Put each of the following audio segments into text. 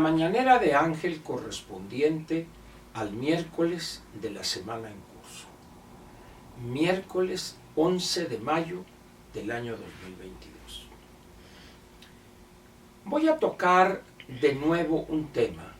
mañanera de Ángel correspondiente al miércoles de la semana en curso. Miércoles 11 de mayo del año 2022. Voy a tocar de nuevo un tema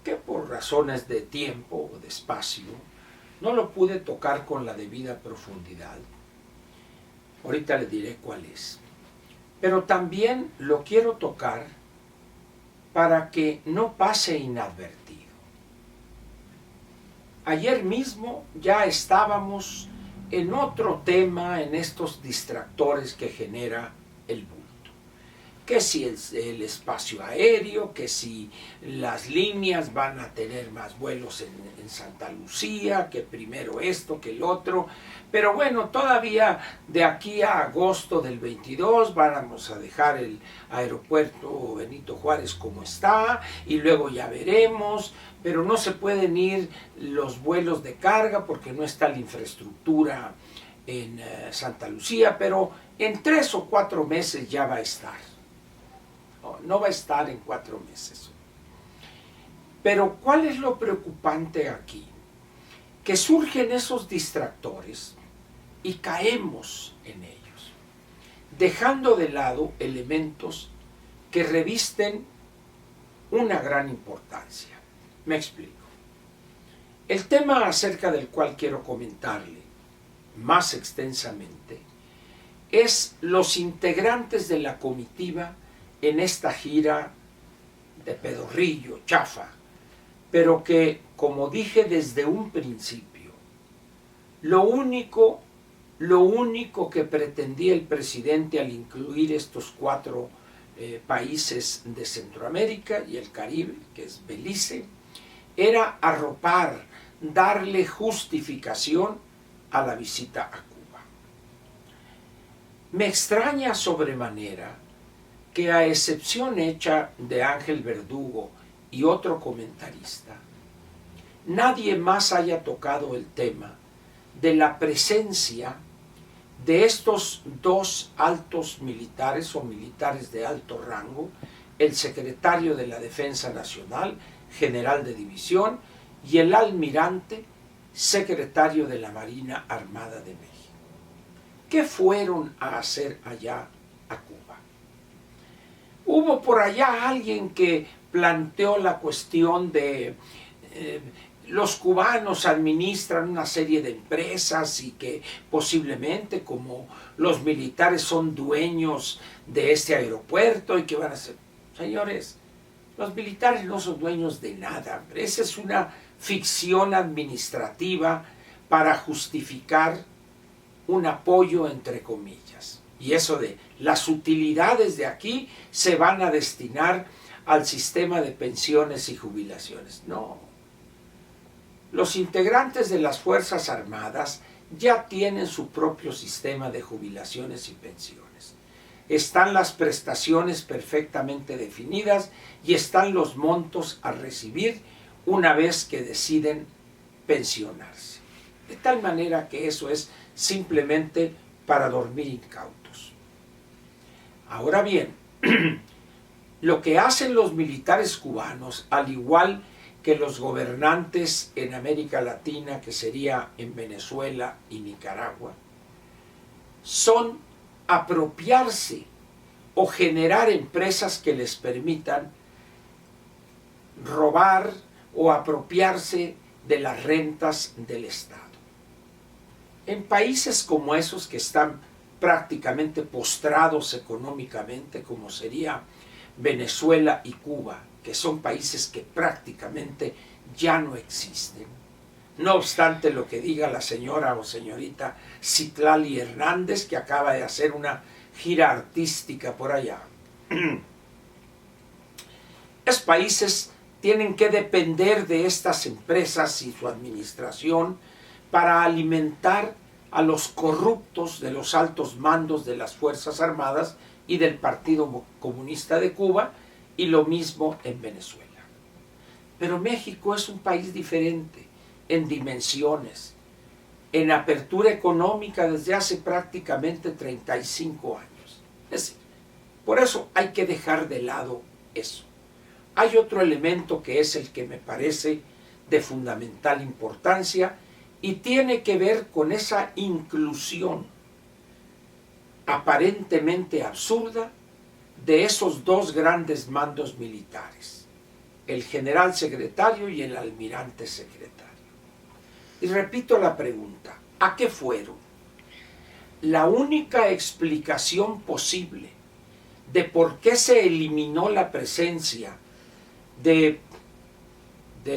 que por razones de tiempo o de espacio no lo pude tocar con la debida profundidad. Ahorita le diré cuál es. Pero también lo quiero tocar para que no pase inadvertido. Ayer mismo ya estábamos en otro tema, en estos distractores que genera el bulto. Que si el espacio aéreo, que si las líneas van a tener más vuelos en Santa Lucía, que primero esto, que el otro. Pero bueno, todavía de aquí a agosto del 22 vamos a dejar el aeropuerto Benito Juárez como está y luego ya veremos. Pero no se pueden ir los vuelos de carga porque no está la infraestructura en Santa Lucía, pero en 3 o 4 meses ya va a estar. No va a estar en 4 meses. Pero ¿cuál es lo preocupante aquí? Que surgen esos distractores y caemos en ellos, dejando de lado elementos que revisten una gran importancia. Me explico. El tema acerca del cual quiero comentarle más extensamente es los integrantes de la comitiva en esta gira de pedorrillo, chafa, pero que, como dije desde un principio, lo único que pretendía el presidente al incluir estos 4 países de Centroamérica y el Caribe, que es Belice, era arropar, darle justificación a la visita a Cuba. Me extraña sobremanera que, a excepción hecha de Ángel Verdugo y otro comentarista, nadie más haya tocado el tema de la presencia de estos 2 altos militares o militares de alto rango, el secretario de la Defensa Nacional, general de división, y el almirante, secretario de la Marina Armada de México. ¿Qué fueron a hacer allá a Cuba? Hubo por allá alguien que planteó la cuestión de los cubanos administran una serie de empresas y que posiblemente, como los militares son dueños de este aeropuerto y que van a ser... Señores, los militares no son dueños de nada. Esa es una ficción administrativa para justificar un apoyo entre comillas. Y eso de las utilidades de aquí se van a destinar al sistema de pensiones y jubilaciones. No. Los integrantes de las Fuerzas Armadas ya tienen su propio sistema de jubilaciones y pensiones. Están las prestaciones perfectamente definidas y están los montos a recibir una vez que deciden pensionarse. De tal manera que eso es simplemente para dormir incautos. Ahora bien, lo que hacen los militares cubanos, al igual que los gobernantes en América Latina, que sería en Venezuela y Nicaragua, son apropiarse o generar empresas que les permitan robar o apropiarse de las rentas del Estado. En países como esos que están prácticamente postrados económicamente, como sería Venezuela y Cuba, que son países que prácticamente ya no existen. No obstante lo que diga la señora o señorita Citlali Hernández, que acaba de hacer una gira artística por allá. Los países tienen que depender de estas empresas y su administración para alimentar a los corruptos de los altos mandos de las Fuerzas Armadas y del Partido Comunista de Cuba, y lo mismo en Venezuela. Pero México es un país diferente en dimensiones, en apertura económica desde hace prácticamente 35 años. Es decir, por eso hay que dejar de lado eso. hay otro elemento que es el que me parece de fundamental importancia y tiene que ver con esa inclusión aparentemente absurda de esos dos grandes mandos militares, el general secretario y el almirante secretario. Y repito la pregunta, ¿a qué fueron? La única explicación posible de por qué se eliminó la presencia de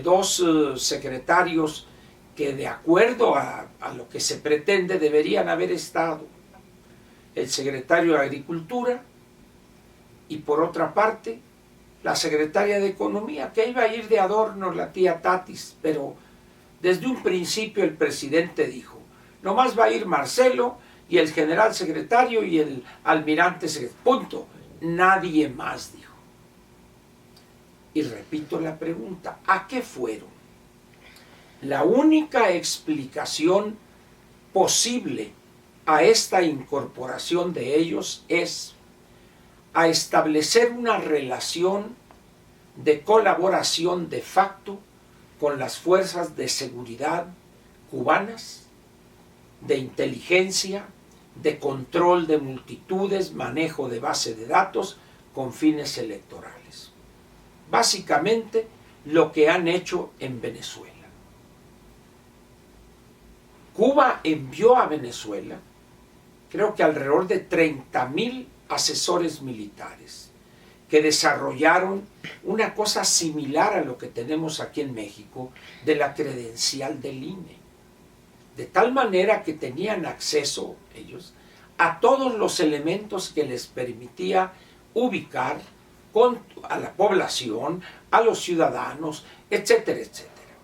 dos secretarios que de acuerdo a lo que se pretende deberían haber estado, el secretario de Agricultura y por otra parte la secretaria de Economía, que iba a ir de adorno la tía Tatis, pero desde un principio el presidente dijo, nomás va a ir Marcelo y el general secretario y el almirante secretario, punto, nadie más, dijo. Y repito la pregunta, ¿a qué fueron? La única explicación posible a esta incorporación de ellos es a establecer una relación de colaboración de facto con las fuerzas de seguridad cubanas, de inteligencia, de control de multitudes, manejo de base de datos con fines electorales. Básicamente lo que han hecho en Venezuela. Cuba envió a Venezuela, creo que alrededor de 30,000 asesores militares que desarrollaron una cosa similar a lo que tenemos aquí en México de la credencial del INE. De tal manera que tenían acceso ellos a todos los elementos que les permitía ubicar a la población, a los ciudadanos, etcétera, etcétera.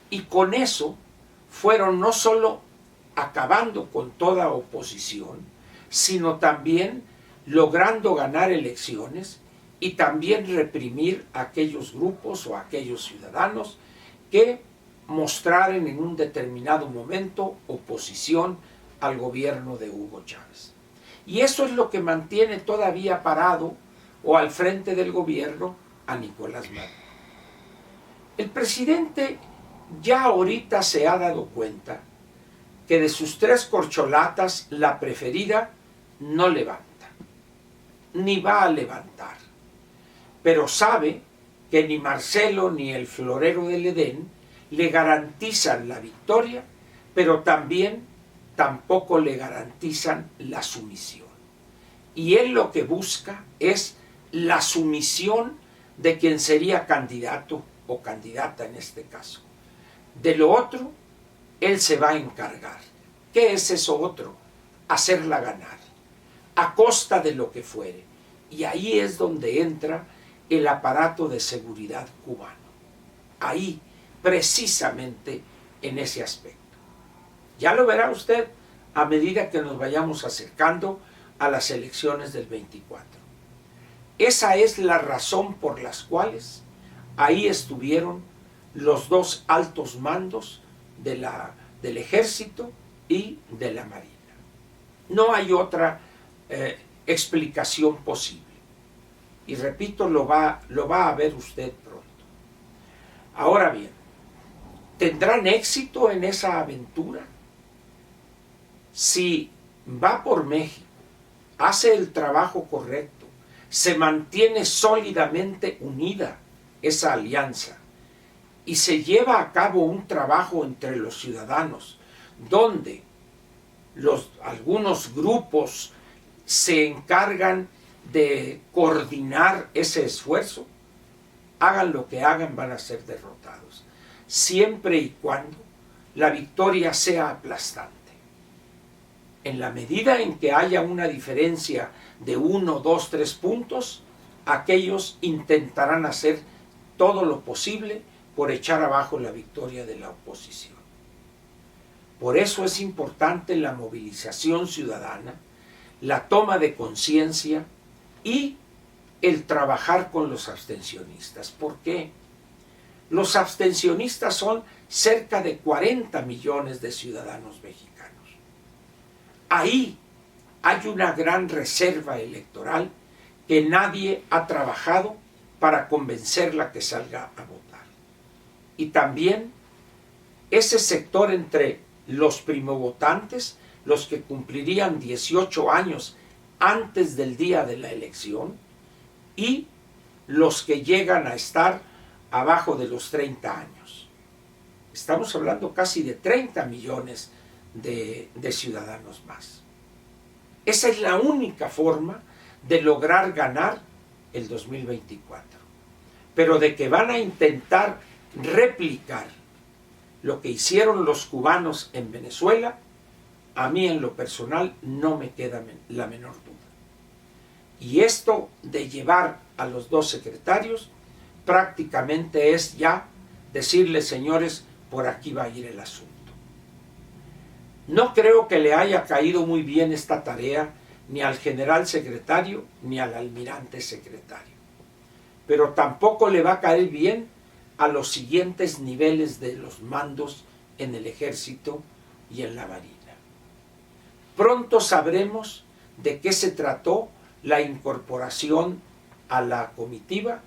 Y con eso fueron no solo acabando con toda oposición, sino también logrando ganar elecciones y también reprimir a aquellos grupos o a aquellos ciudadanos que mostraran en un determinado momento oposición al gobierno de Hugo Chávez. Y eso es lo que mantiene todavía parado o al frente del gobierno a Nicolás Maduro. El presidente ya ahorita se ha dado cuenta que de sus tres corcholatas la preferida no levanta, ni va a levantar, pero sabe que ni Marcelo ni el florero del Edén le garantizan la victoria, pero también tampoco le garantizan la sumisión. Y él lo que busca es la sumisión de quien sería candidato o candidata en este caso. De lo otro, él se va a encargar. ¿Qué es eso otro? Hacerla ganar, a costa de lo que fuere. Y ahí es donde entra el aparato de seguridad cubano. Ahí, precisamente en ese aspecto. Ya lo verá usted a medida que nos vayamos acercando a las elecciones del 24. Esa es la razón por las cuales ahí estuvieron los dos altos mandos del ejército y de la marina. No hay otra explicación posible. Y repito, lo va a ver usted pronto. Ahora bien, ¿tendrán éxito en esa aventura? Si va por México, hace el trabajo correcto, se mantiene sólidamente unida esa alianza y se lleva a cabo un trabajo entre los ciudadanos donde algunos grupos se encargan de coordinar ese esfuerzo, hagan lo que hagan, van a ser derrotados, siempre y cuando la victoria sea aplastante. En la medida en que haya una diferencia de 1, 2, 3 puntos, aquellos intentarán hacer todo lo posible por echar abajo la victoria de la oposición. Por eso es importante la movilización ciudadana, la toma de conciencia y el trabajar con los abstencionistas. ¿Por qué? Los abstencionistas son cerca de 40 millones de ciudadanos mexicanos. Ahí hay una gran reserva electoral que nadie ha trabajado para convencerla que salga a votar. Y también ese sector entre los primovotantes, los que cumplirían 18 años antes del día de la elección, y los que llegan a estar abajo de los 30 años. Estamos hablando casi de 30 millones de ciudadanos más. Esa es la única forma de lograr ganar el 2024. Pero de que van a intentar replicar lo que hicieron los cubanos en Venezuela, a mí en lo personal no me queda la menor duda. Y esto de llevar a los dos secretarios prácticamente es ya decirles, señores, por aquí va a ir el asunto. No creo que le haya caído muy bien esta tarea ni al general secretario ni al almirante secretario. Pero tampoco le va a caer bien a los siguientes niveles de los mandos en el ejército y en la marina. Pronto sabremos de qué se trató la incorporación a la comitiva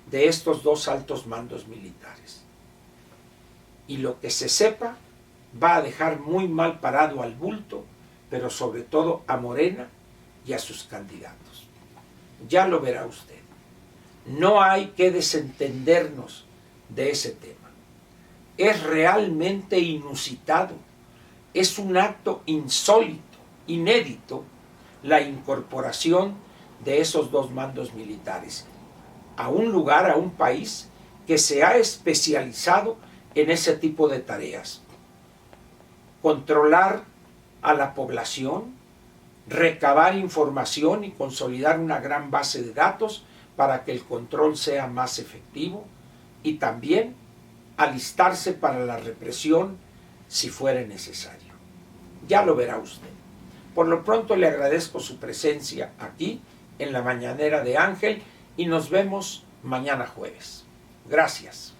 de estos dos altos mandos militares. Y lo que se sepa va a dejar muy mal parado al bulto, pero sobre todo a Morena y a sus candidatos. Ya lo verá usted. No hay que desentendernos de ese tema. Es realmente inusitado, es un acto insólito, inédito, la incorporación de esos dos mandos militares a un lugar, a un país que se ha especializado en ese tipo de tareas. Controlar a la población, recabar información y consolidar una gran base de datos para que el control sea más efectivo, y también alistarse para la represión si fuera necesario. Ya lo verá usted. Por lo pronto le agradezco su presencia aquí en la Mañanera de Ángel y nos vemos mañana jueves. Gracias.